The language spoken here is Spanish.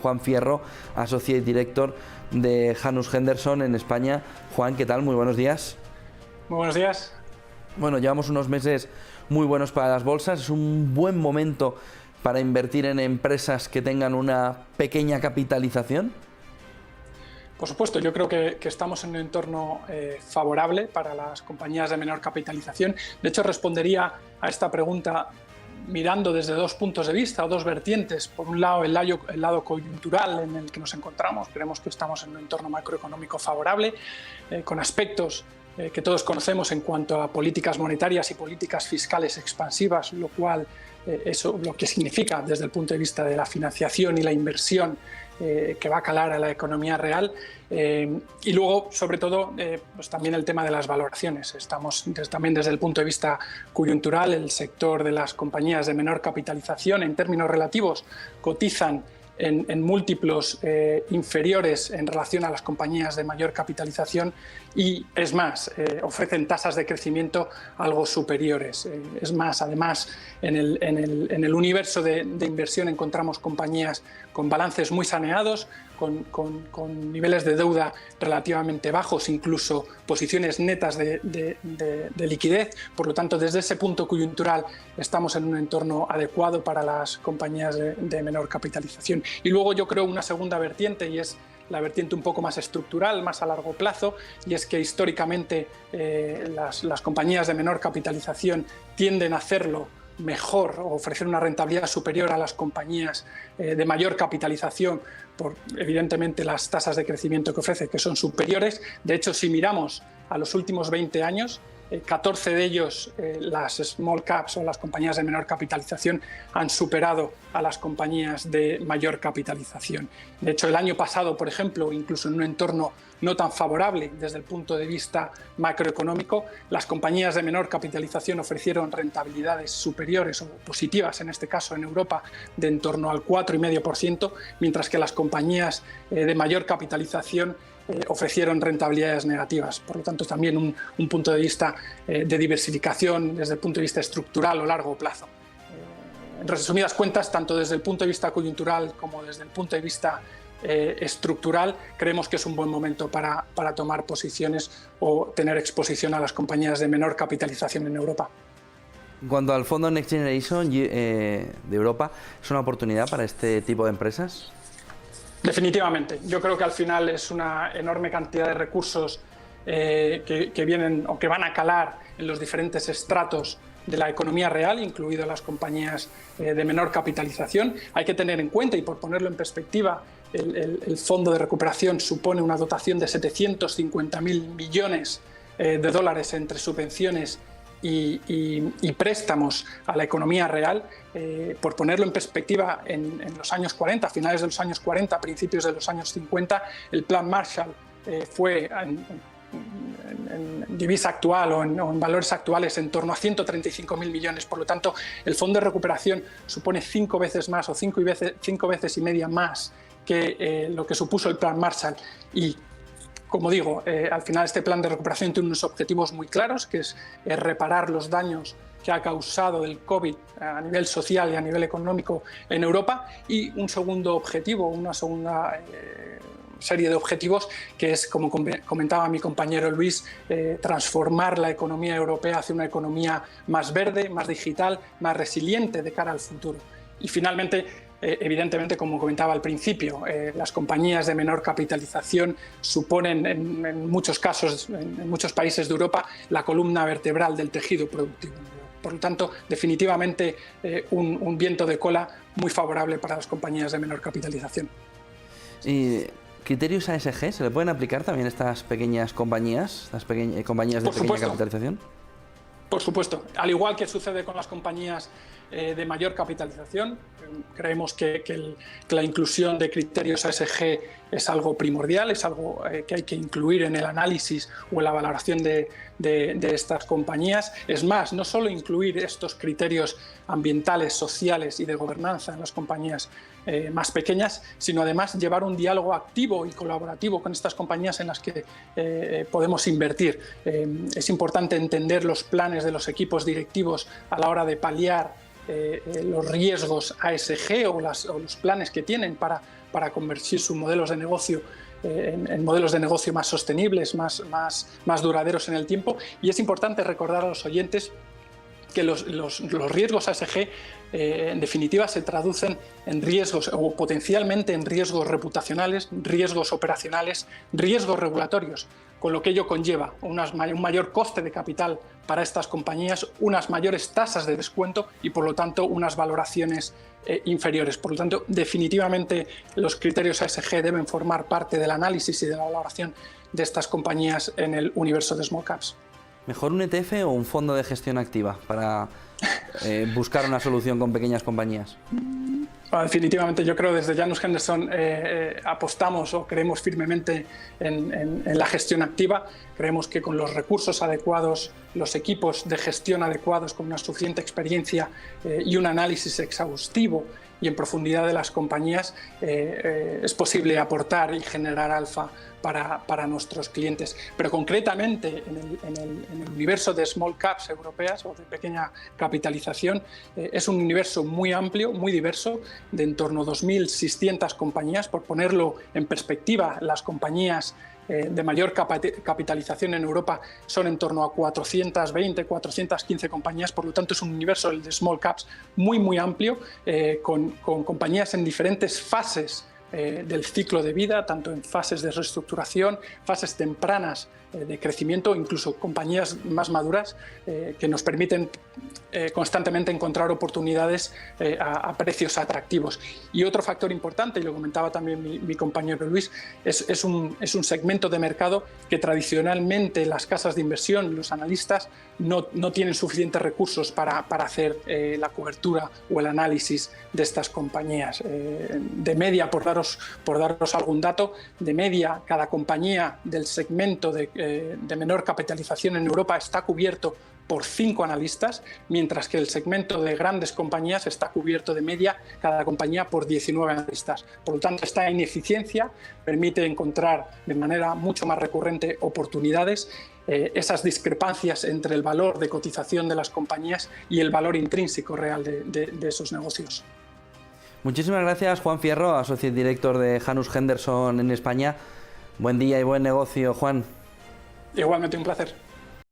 Juan Fierro, Associate Director de Janus Henderson en España. Juan, ¿qué tal? Muy buenos días. Muy buenos días. Bueno, llevamos unos meses muy buenos para las bolsas. Es un buen momento para invertir en empresas que tengan una pequeña capitalización. Por supuesto, yo creo que estamos en un entorno favorable para las compañías de menor capitalización. De hecho, respondería a esta pregunta mirando desde dos puntos de vista o dos vertientes. Por un lado, el lado coyuntural en el que nos encontramos. Creemos que estamos en un entorno macroeconómico favorable, con aspectos que todos conocemos en cuanto a políticas monetarias y políticas fiscales expansivas, lo cual eso lo que significa desde el punto de vista de la financiación y la inversión que va a calar a la economía real, y luego, sobre todo, pues también el tema de las valoraciones. Estamos también desde el punto de vista coyuntural, el sector de las compañías de menor capitalización en términos relativos cotizan en múltiplos inferiores en relación a las compañías de mayor capitalización y, es más, ofrecen tasas de crecimiento algo superiores. Es más, además, en el universo de inversión encontramos compañías con balances muy saneados, con niveles de deuda relativamente bajos, incluso posiciones netas de liquidez. Por lo tanto, desde ese punto coyuntural estamos en un entorno adecuado para las compañías de menor capitalización. Y luego yo creo una segunda vertiente, y es la vertiente un poco más estructural, más a largo plazo, y es que históricamente las compañías de menor capitalización tienden a hacerlo mejor o ofrecer una rentabilidad superior a las compañías de mayor capitalización por, evidentemente, las tasas de crecimiento que ofrece, que son superiores. De hecho, si miramos a los últimos 20 años, 14 de ellos, las small caps o las compañías de menor capitalización, han superado a las compañías de mayor capitalización. De hecho, el año pasado, por ejemplo, incluso en un entorno no tan favorable desde el punto de vista macroeconómico, las compañías de menor capitalización ofrecieron rentabilidades superiores o positivas, en este caso en Europa, de en torno al 4,5%, mientras que las compañías de mayor capitalización ofrecieron rentabilidades negativas. Por lo tanto, también un punto de vista de diversificación desde el punto de vista estructural o largo plazo. En resumidas cuentas, tanto desde el punto de vista coyuntural como desde el punto de vista estructural, creemos que es un buen momento para tomar posiciones o tener exposición a las compañías de menor capitalización en Europa. En cuanto al fondo Next Generation de Europa, ¿es una oportunidad para este tipo de empresas? Definitivamente. Yo creo que al final es una enorme cantidad de recursos que vienen o que van a calar en los diferentes estratos de la economía real, incluidas las compañías de menor capitalización. Hay que tener en cuenta, y por ponerlo en perspectiva, el fondo de recuperación supone una dotación de 750.000 millones de dólares entre subvenciones y préstamos a la economía real. Por ponerlo en perspectiva, en los años 40, finales de los años 40, principios de los años 50, el Plan Marshall fue en divisa actual o en valores actuales en torno a 135.000 millones. Por lo tanto, el fondo de recuperación supone 5 veces más o 5 veces y media más que lo que supuso el Plan Marshall. Y como digo, al final este plan de recuperación tiene unos objetivos muy claros, que es reparar los daños que ha causado el COVID a nivel social y a nivel económico en Europa, y un segundo objetivo, una segunda serie de objetivos, que es, como comentaba mi compañero Luis, transformar la economía europea hacia una economía más verde, más digital, más resiliente de cara al futuro. Y finalmente, evidentemente, como comentaba al principio, las compañías de menor capitalización suponen en muchos casos, en muchos países de Europa, la columna vertebral del tejido productivo. Por lo tanto, definitivamente un viento de cola muy favorable para las compañías de menor capitalización. ¿Y criterios ASG se le pueden aplicar también a estas pequeñas compañías, compañías de pequeña capitalización? Por supuesto. Al igual que sucede con las compañías de mayor capitalización, creemos que la inclusión de criterios ASG es algo primordial, es algo que hay que incluir en el análisis o en la valoración de estas compañías. Es más, no solo incluir estos criterios ambientales, sociales y de gobernanza en las compañías más pequeñas, sino además llevar un diálogo activo y colaborativo con estas compañías en las que podemos invertir. Es importante entender los planes de los equipos directivos a la hora de paliar los riesgos ASG o los planes que tienen para para convertir sus modelos de negocio en modelos de negocio más sostenibles, más duraderos en el tiempo. Y es importante recordar a los oyentes que los riesgos ASG en definitiva se traducen en riesgos o potencialmente en riesgos reputacionales, riesgos operacionales, riesgos regulatorios, con lo que ello conlleva un mayor coste de capital para estas compañías, unas mayores tasas de descuento y por lo tanto unas valoraciones inferiores. Por lo tanto, definitivamente los criterios ASG deben formar parte del análisis y de la valoración de estas compañías en el universo de small caps. ¿Mejor un ETF o un fondo de gestión activa para buscar una solución con pequeñas compañías? Bueno, definitivamente yo creo desde Janus Henderson apostamos o creemos firmemente en la gestión activa. Creemos que con los recursos adecuados, los equipos de gestión adecuados, con una suficiente experiencia y un análisis exhaustivo y en profundidad de las compañías, es posible aportar y generar alfa para nuestros clientes. Pero concretamente en el universo de small caps europeas o de pequeña capitalización, es un universo muy amplio, muy diverso, de en torno a 2.600 compañías. Por ponerlo en perspectiva, las compañías de mayor capitalización en Europa son en torno a 420, 415 compañías, por lo tanto es un universo, el de small caps, muy amplio, con compañías en diferentes fases del ciclo de vida, tanto en fases de reestructuración, fases tempranas de crecimiento, incluso compañías más maduras que nos permiten constantemente encontrar oportunidades a precios atractivos. Y otro factor importante, y lo comentaba también mi compañero Luis, es un segmento de mercado que tradicionalmente las casas de inversión, los analistas, no tienen suficientes recursos para hacer la cobertura o el análisis de estas compañías. De media, por daros algún dato, de media cada compañía del segmento de menor capitalización en Europa está cubierto por 5 analistas, mientras que el segmento de grandes compañías está cubierto de media cada compañía por 19 analistas. Por lo tanto, esta ineficiencia permite encontrar de manera mucho más recurrente oportunidades, esas discrepancias entre el valor de cotización de las compañías y el valor intrínseco real de esos negocios. Muchísimas gracias, Juan Fierro, Associate Director de Janus Henderson en España. Buen día y buen negocio, Juan. Igualmente un placer.